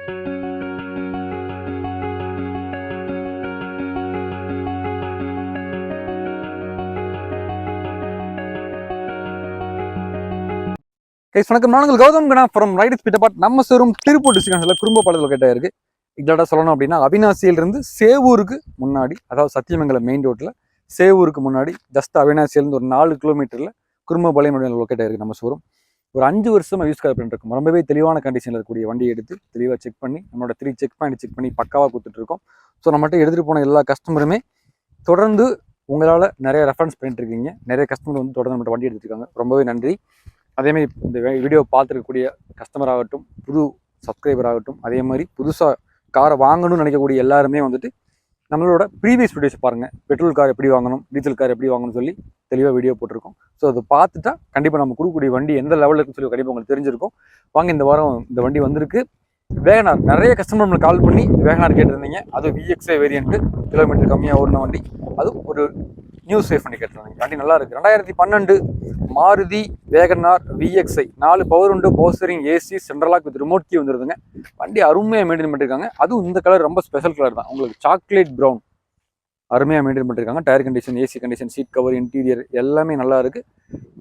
வணக்கம். நான் Gautham Gana from Right Speed அபார்ட். நம்ம ஷோரூம் திருப்பூர் டிஸ்ட்ரிக்ட்ல குறும்பபாளையத்தில் லொகேட் இருக்கு. இதோட சொல்லணும் அப்படின்னா அவினாசியிலிருந்து சேவூருக்கு முன்னாடி, அதாவது சத்தியமங்கலம் மெயின் ரோட்ல சேவூருக்கு முன்னாடி ஜஸ்ட் அவினாசியிலிருந்து ஒரு 4 கிலோமீட்டர்ல குறும்பபாளையம் லொகேட் ஆயிருக்கு நம்ம ஷோரூம். ஒரு 5 வருஷமா யூஸ் கார் பண்ணிட்டு இருக்கோம். ரொம்பவே தெளிவான கண்டிஷனில் இருக்கக்கூடிய வண்டியை எடுத்து தெளிவாக செக் பண்ணி நம்மளோட 3 செக் பாயிண்ட் செக் பண்ணி பக்காவாக கொடுத்துட்டு இருக்கோம். ஸோ நம்மகிட்ட எடுத்துகிட்டு போன எல்லா கஸ்டமருமே தொடர்ந்து உங்களால் நிறைய ரெஃபரன்ஸ் பண்ணிட்டு இருக்கீங்க. நிறைய கஸ்டமர் வந்து தொடர்ந்து நம்மகிட்ட வண்டி எடுத்துருக்காங்க. ரொம்பவே நன்றி. அதேமாதிரி இந்த வீடியோ பார்த்துருக்கக்கூடிய கஸ்டமர் ஆகட்டும், புது சப்ஸ்கிரைபர் ஆகட்டும், அதே மாதிரி புதுசாக காரை வாங்கணும்னு நினைக்கக்கூடிய எல்லாருமே வந்துட்டு நம்மளோட ப்ரீவியஸ் வீடியோஸ் பாருங்கள். பெட்ரோல் கார் எப்படி வாங்கணும், டீசல் கார் எப்படி வாங்கணும்னு சொல்லி தெளிவாக வீடியோ போட்டிருக்கோம். ஸோ அதை பார்த்துட்டா கண்டிப்பாக நம்ம கொடுக்கக்கூடிய வண்டி எந்த லெவலில் இருக்குன்னு சொல்லி கண்டிப்பாக உங்களுக்கு தெரிஞ்சிருக்கும். வாங்க, இந்த வாரம் இந்த வண்டி வந்திருக்கு. வேகனார். நிறைய கஸ்டமர் நம்மளுக்கு கால் பண்ணி வேகனார் கேட்டிருந்தீங்க. அது VXI வேரியன்ட்டு, கிலோமீட்டர் கம்மியாக ஓடின வண்டி. அதுவும் ஒரு நியூ சேஃப் பண்ணி கேட்டிருந்தீங்க. வண்டி நல்லா இருக்குது. 2012 மாருதி வேகனார் VXI 4 பவர் உண்டு, power steering, AC, central lock with remote key வந்துருதுங்க. வண்டி அருமையாக மெயின்டைன் பண்ணியிருக்காங்க. அதுவும் இந்த கலர் ரொம்ப ஸ்பெஷல் கலர் தான். உங்களுக்கு சாக்லேட் ப்ரௌன் அருமையாக மெயின்டைன் பண்ணியிருக்காங்க. Tyre condition, AC condition, seat cover, interior எல்லாமே நல்லா இருக்குது.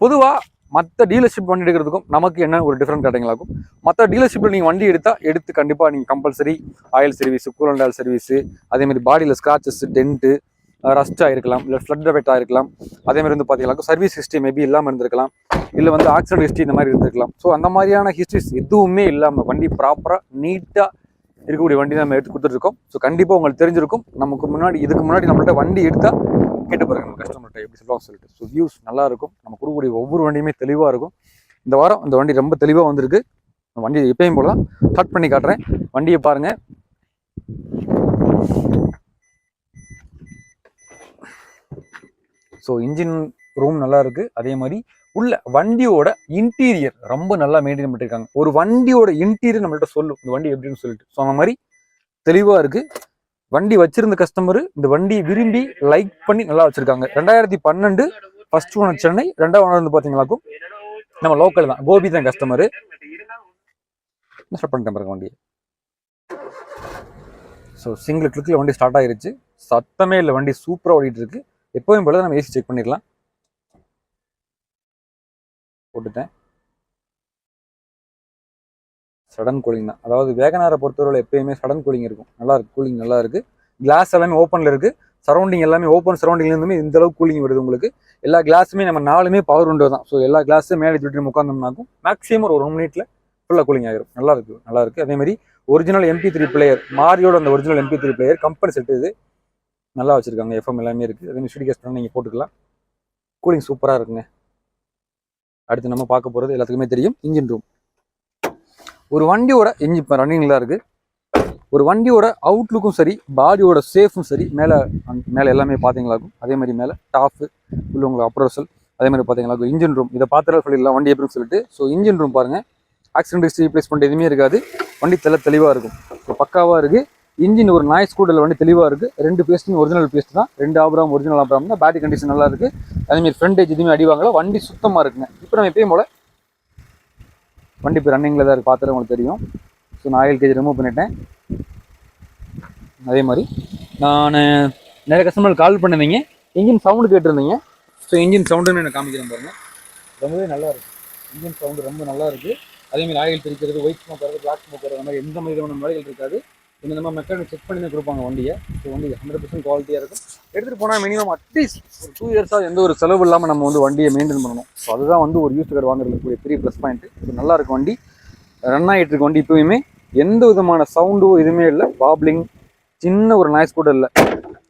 பொதுவாக மற்ற டீலர்ஷிப் வண்டி எடுக்கிறதுக்கும் நமக்கு என்ன ஒரு டிஃப்ரெண்ட் கேட்டீங்களாகும். மற்ற டீலர்ஷிப்பில் நீங்கள் வண்டி எடுத்து கண்டிப்பாக நீங்கள் compulsory oil service, coolant oil service, அதேமாதிரி பாடியில் ஸ்க்ராச்சஸ், டென்ட்டு, ரஸ்ட் ஆகிருக்கலாம், இல்லை ஃப்ளட் எஃபெக்ட் ஆகிருக்கலாம். அதேமாதிரி வந்து பார்த்தீங்கன்னா சர்வீஸ் ஹிஸ்ட்ரி மேபி இல்லாமல் இருந்திருக்கலாம், இல்லை வந்து ஆக்சிடென்ட் ஹிஸ்ட்ரி இந்த மாதிரி இருந்திருக்கலாம். ஸோ அந்த மாதிரியான ஹிஸ்ட்ரிஸ் எதுவுமே இல்லாமல் வண்டி ப்ராப்பராக நீட்டாக இருக்கக்கூடிய வண்டி நம்ம எடுத்து கொடுத்துருக்கோம். ஸோ கண்டிப்பாக உங்களுக்கு தெரிஞ்சிருக்கும். இதுக்கு முன்னாடி நம்மள்ட்ட வண்டி எடுத்தால் கேட்டு பாருங்க நம்ம கஸ்டமர்கிட்ட எப்படி சொல்லுவாங்க சொல்லிட்டு. ஸோ வியூஸ் நல்லா இருக்கும். நம்ம கொடுக்கக்கூடிய ஒவ்வொரு வண்டியுமே தெளிவாக இருக்கும். இந்த வாரம் இந்த வண்டி ரொம்ப தெளிவாக வந்திருக்கு. வண்டி எப்பயும் போல தான் ஸ்டார்ட் பண்ணி காட்டுறேன். வண்டியை பாருங்கள். ஸோ இன்ஜின் ரூம் நல்லா இருக்கு. அதே மாதிரி உள்ள வண்டியோட இன்டீரியர் ரொம்ப நல்லா மெயின்டைன் பண்ணிருக்காங்க. ஒரு வண்டியோட இன்டீரியர் நம்மள்ட்ட சொல்லும் இந்த வண்டி எப்படின்னு சொல்லிட்டு. ஸோ அந்த மாதிரி தெளிவாக இருக்கு. வண்டி வச்சிருந்த கஸ்டமர் இந்த வண்டியை விரும்பி லைக் பண்ணி நல்லா வச்சிருக்காங்க. 2012 ஃபர்ஸ்ட் ஓனர் சென்னை, 2வது ஓனர் வந்து பார்த்தீங்கன்னாக்கும் நம்ம லோக்கல் தான், கோபி தான் கஸ்டமரு. ஸ்டார்ட் பண்ணிட்டேன் பாருங்க வண்டியை. ஸோ சிங்கிள் கிளிக்கில் வண்டி ஸ்டார்ட் ஆகிருச்சு. சத்தமே இல்லை, வண்டி சூப்பராக ஓடிட்டு இருக்கு. எப்பவும் போல நம்ம ஏசி செக் பண்ணிடலாம். போட்டுட்டேன். சடன் கூலிங் தான். அதாவது வேகனாரை பொறுத்தவரை எப்பயுமே சடன் கூலிங் இருக்கும். நல்லா இருக்கு, கூலிங் நல்லா இருக்கு. கிளாஸ் எல்லாமே ஓப்பனில் இருக்கு. சரௌண்டிங் எல்லாமே ஓப்பன் சரௌண்டிங்லேருந்துமே இந்த அளவுக்கு கூலிங் வருது உங்களுக்கு. எல்லா கிளாஸுமே நம்ம 4மே பவர் விண்டோ தான். ஸோ எல்லா கிளாஸும் மேலே விட்டு உட்காந்தோம்னாக்கும் மேக்ஸிமம் ஒரு 1 மினிட்ல ஃபுல்லாக கூலிங் ஆகிரும். நல்லா இருக்கு. அதே மாதிரி ஒரிஜினல் MP3 பிளேயர், மாரியோட அந்த original MP3 player company set இது நல்லா வச்சிருக்காங்க. FM எல்லாமே இருக்கு. அதே மாதிரி ஸ்டூடியோ கேஸ் நீங்கள் போட்டுக்கலாம். கூலிங் சூப்பராக இருக்குங்க. அடுத்து நம்ம பார்க்க போகிறது எல்லாத்துக்குமே தெரியும், இன்ஜின் ரூம். ஒரு வண்டியோட இன்ஜின் இப்போ ரன்னிங்ல இருக்கு. ஒரு வண்டியோட அவுட்லுக்கும் சரி, பாடியோட சேஃபும் சரி, மேலே எல்லாமே பார்த்தீங்களாக்கும். அதே மாதிரி மேலே டாப்பு உள்ள உங்களுக்கு அப்ரோசல், அதே மாதிரி பார்த்தீங்களாக்கும் இன்ஜின் ரூம். இதை பார்த்துட்டு சொல்லிடலாம் வண்டி எப்படின்னு சொல்லிட்டு. ஸோ இன்ஜின் ரூம் பாருங்க. ஆக்சிடென்ட் ஹிஸ்ட்ரி ரீப்ளேஸ்மெண்ட் எதுவுமே இருக்காது. வண்டி தெளிவாக இருக்கும். ஸோ பக்காவாக இருக்கு. இன்ஜின் ஒரு நாய்ஸ் கூடல வண்டி தெளிவாக இருக்குது. 2 பேஸ்ட்டுமே ஒரிஜினல் பேஸ்ட் தான். 2 ஆப்ராம் ஒரிஜினல் ஆப்ராம் தான். பேட்டரி கண்டிஷன் நல்லா இருக்குது. அதேமாதிரி ஃப்ரண்டேஜ் எதுவுமே அடிவாங்கல. வண்டி சுத்தமாக இருக்குங்க. இப்போ நம்ம எப்பயும் போல வண்டி இப்போ ரன்னிங்கில் தான் இருக்குது. பார்த்துட்டு உங்களுக்கு தெரியும். ஸோ நான் ஆயில் கேஜ் ரிமூவ் பண்ணிட்டேன். அதே மாதிரி நான் நிறைய கஸ்டமர் கால் பண்ணியிருந்தீங்க, இன்ஜின் சவுண்டு கேட்டிருந்தீங்க. ஸோ இன்ஜின் சவுண்டுன்னு எனக்கு காமிக்கிறேன் பாருங்கள். ரொம்பவே நல்லா இருக்குது. இன்ஜின் சவுண்டு ரொம்ப நல்லா இருக்குது. அதேமாதிரி ஆயில் பிரிக்கிறது, ஒயிட் ஸ்மோக் வர்றது, பிளாக் ஸ்மோக் வர்றது, அந்த மாதிரி எந்த மாதிரியான முறைகள் இருக்காது. இந்த நம்ம மெக்கானிக் செக் பண்ணி தான் கொடுப்பாங்க வண்டியை. ஸோ வண்டி 100% குவாலிட்டியாக இருக்கும். எடுத்துகிட்டு போனால் மினிமம் அட்லீஸ்ட் ஒரு 2 இயர்ஸாக எந்த ஒரு செலவு இல்லாமல் நம்ம வந்து வண்டியை மெயின்டைன் பண்ணணும். ஸோ அதுதான் வந்து ஒரு யூஸ் கார் வாங்குறதுக்கு பெரிய ப்ளஸ் பாயிண்ட்டு. ஸோ நல்லா இருக்கும் வண்டி. ரன் ஆகிட்டு இருக்கு வண்டி. இப்போயுமே எந்த விதமான சவுண்டோ எதுவுமே இல்லை. பாப்ளிங் சின்ன ஒரு நாய்ஸ் கூட இல்லை.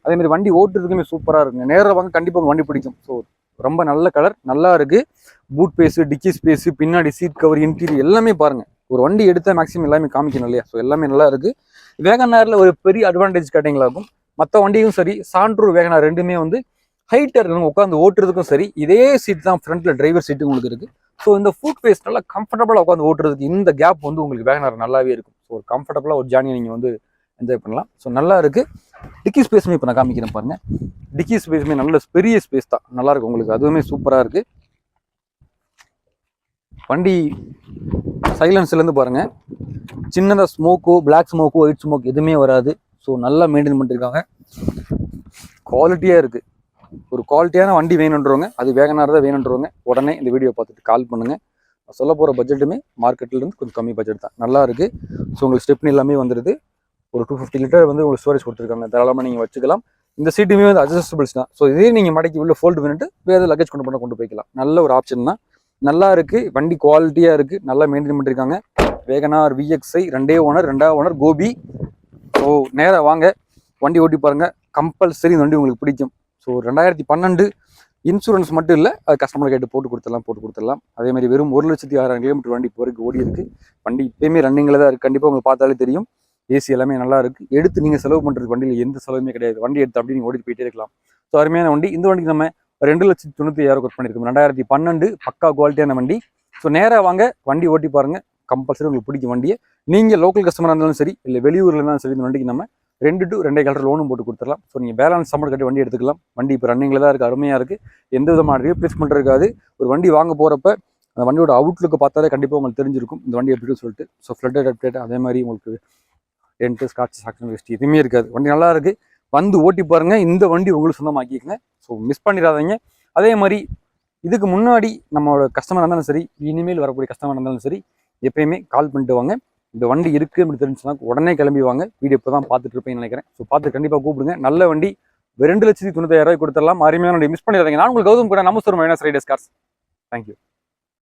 அதேமாதிரி வண்டி ஓட்டுறதுக்குமே சூப்பராக இருக்குங்க. நேராக வாங்க கண்டிப்பாக வண்டி பிடிக்கும். ஸோ ரொம்ப நல்ல கலர், நல்லா இருக்குது. பூட் ஸ்பேஸு, டிக்கி ஸ்பேஸு, பின்னாடி சீட் கவர், இன்டீரியர் எல்லாமே பாருங்கள். ஒரு வண்டி எடுத்தால் மேக்ஸிமம் எல்லாமே காமிக்கணும் இல்லையா? ஸோ எல்லாமே நல்லா இருக்குது. வேகனாரில் ஒரு பெரிய அட்வான்டேஜ் கேட்டிங்களாகும். மற்ற வண்டியும் சரி, சாண்ட்ரூர் வேகனார் ரெண்டுமே வந்து ஹைட்டாக இருக்கணும். உட்காந்து ஓட்டுறதுக்கும் சரி, இதே சீட் தான் ஃப்ரண்ட்டில் டிரைவர் சீட்டு உங்களுக்கு இருக்குது. ஸோ இந்த ஃபுட் பேஸ் நல்லா கம்ஃபர்டபுளாக உட்காந்து ஓட்டுறதுக்கு இந்த கேப் வந்து உங்களுக்கு வேகனார் நல்லாவே இருக்கும். ஸோ ஒரு கம்ஃபர்டபுளாக ஒரு ஜார்னியை நீங்கள் வந்து என்ஜாய் பண்ணலாம். ஸோ நல்லா இருக்குது. டிக்கி ஸ்பேஸுமே இப்போ நான் காமிக்கிறேன் பாருங்கள். டிக்கி ஸ்பேஸுமே நல்ல பெரிய ஸ்பேஸ் தான். நல்லாயிருக்கும் உங்களுக்கு. அதுவுமே சூப்பராக இருக்குது. வண்டி சைலன்ஸ்லேருந்து பாருங்கள், சின்னதாக ஸ்மோக்கோ, பிளாக் ஸ்மோக்கோ, ஒயிட் ஸ்மோக் எதுவுமே வராது. ஸோ நல்லா மெயின்டைன் பண்ணியிருக்காங்க, குவாலிட்டியாக இருக்குது. ஒரு குவாலிட்டியான வண்டி வேணுன்றவங்க, அது வேகனார் தான் வேணுன்றவங்க, உடனே இந்த வீடியோ பார்த்துட்டு கால் பண்ணுங்கள். சொல்ல போகிற பட்ஜெட்டுமே மார்க்கெட்லேருந்து கொஞ்சம் கம்மி பட்ஜெட் தான், நல்லா இருக்குது. ஸோ உங்களுக்கு ஸ்டெப்னி எல்லாமே வந்துடுது. ஒரு 250 லிட்டர் வந்து உங்களுக்கு ஸ்டோரேஜ் கொடுத்துருக்காங்க, தாராளமாக நீங்கள் வச்சுக்கலாம். இந்த சீட்டுமே வந்து அட்ஜஸ்டபிள்ஸ் தான். ஸோ இதே நீங்கள் மடக்கி உள்ள ஃபோல்டு பண்ணிட்டு வேறு லக்கேஜ் கொண்டு போய்க்கலாம். நல்ல ஒரு ஆப்ஷன் தான், நல்லா இருக்குது. வண்டி குவாலிட்டியாக இருக்குது, நல்லா மெயின்டைன் பண்ணியிருக்காங்க. வேகனார் VXi 2 ஓனர், 2வது ஓனர் கோபி. ஸோ நேராக வாங்க, வண்டி ஓட்டி பாருங்கள், கம்பல்சரி இந்த வண்டி உங்களுக்கு பிடிக்கும். ஸோ 2012 இன்சூரன்ஸ் மட்டும் இல்லை, அது கஸ்டமர் கேட்டு போட்டு கொடுத்துடலாம். அதேமாதிரி வெறும் 1,06,000 கிலோமீட்டர் வண்டி இப்போ வரைக்கும் ஓடி இருக்குது. வண்டி இப்போயுமே ரன்னிங்கில் தான் இருக்குது. கண்டிப்பாக உங்களுக்கு பார்த்தாலே தெரியும். ஏசி எல்லாமே நல்லா இருக்குது. எடுத்து நீங்கள் செலவு பண்ணுறதுக்கு வண்டியில் எந்த செலவுமே கிடையாது. வண்டி எடுத்து அப்படி நீங்கள் ஓடி போயிட்டே இருக்கலாம். ஸோ அருமையான வண்டி. இந்த வண்டிக்கு நம்ம 2,90,000 கொட் பண்ணியிருக்கோம். 2012 பக்கா குவாலிட்டியான வண்டி. ஸோ நேராக வாங்க, வண்டி ஓட்டி பாருங்கள், கம்பல்சரி உங்களுக்கு பிடிக்கும் வண்டியை. நீங்கள் லோக்கல் கஸ்டமராக இருந்தாலும் சரி, இல்லை வெளியூரில் இருந்தாலும் சரி, இந்த வண்டிக்கு நம்ம 2 to 2.25 லோனும் போட்டு கொடுத்துடலாம். ஸோ நீங்கள் பேலன்ஸ் அமௌண்ட் கட்டி வண்டி எடுத்துக்கலாம். வண்டி இப்போ ரன்னிங்கில் தான் இருக்குது, அருமையாக இருக்குது. எந்த விதமான ரீப்ளேஸ்மெண்ட் இருக்காது. ஒரு வண்டி வாங்க போகிறப்ப அந்த வண்டியோட அவுட்லுக்கு பார்த்தாலே கண்டிப்பாக உங்களுக்கு தெரிஞ்சிருக்கும் இந்த வண்டி எப்படின்னு சொல்லிட்டு. ஸோ ஃப்ளட்டட் அப்டேட், அதே மாதிரி உங்களுக்கு டென்ட்டு, ஸ்காட்ச், சாக்ஷன் வேஸ்ட் எதுவுமே இருக்காது. வண்டி நல்லா இருக்குது, வந்து ஓட்டி பாருங்கள். இந்த வண்டி உங்களுக்கு சொந்தமாக்கிக்கங்க. ஸோ மிஸ் பண்ணிடாதீங்க. அதே மாதிரி இதுக்கு முன்னாடி நம்மளோட கஸ்டமர் இருந்தாலும் சரி, இனிமேல் வரக்கூடிய கஸ்டமர் இருந்தாலும் சரி, எப்பயுமே கால் பண்ணிட்டு வாங்க. இந்த வண்டி இருக்குது அப்படி தெரிஞ்சுன்னா உடனே கிளம்பி வாங்க. வீடியோ இப்போ தான் பார்த்துட்டு இருப்பேன்னு நினைக்கிறேன். ஸோ பார்த்து கண்டிப்பாக கூப்பிடுங்க. நல்ல வண்டி 2,95,000 கொடுத்துடலாம். அருமையான வண்டி, மிஸ் பண்ணிடாதீங்க. நான் உங்களுக்கு கௌதம் கூட, நம்ம showroom minus Riders cars. Thank you.